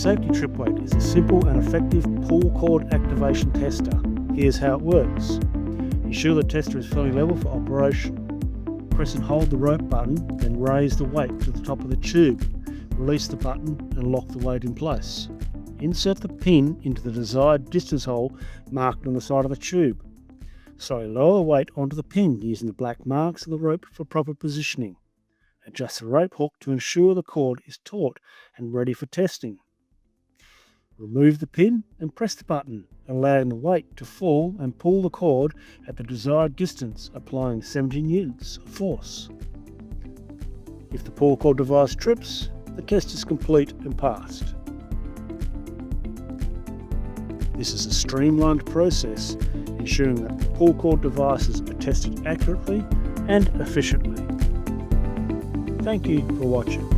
Safety Tripweight is a simple and effective pull cord activation tester. Here's how it works. Ensure the tester is fairly level for operation. Press and hold the rope button, then raise the weight to the top of the tube. Release the button and lock the weight in place. Insert the pin into the desired distance hole marked on the side of the tube. Slowly lower the weight onto the pin using the black marks of the rope for proper positioning. Adjust the rope hook to ensure the cord is taut and ready for testing. Remove the pin and press the button, allowing the weight to fall and pull the cord at the desired distance, applying 70 newtons of force. If the pull cord device trips, the test is complete and passed. This is a streamlined process, ensuring that the pull cord devices are tested accurately and efficiently. Thank you for watching.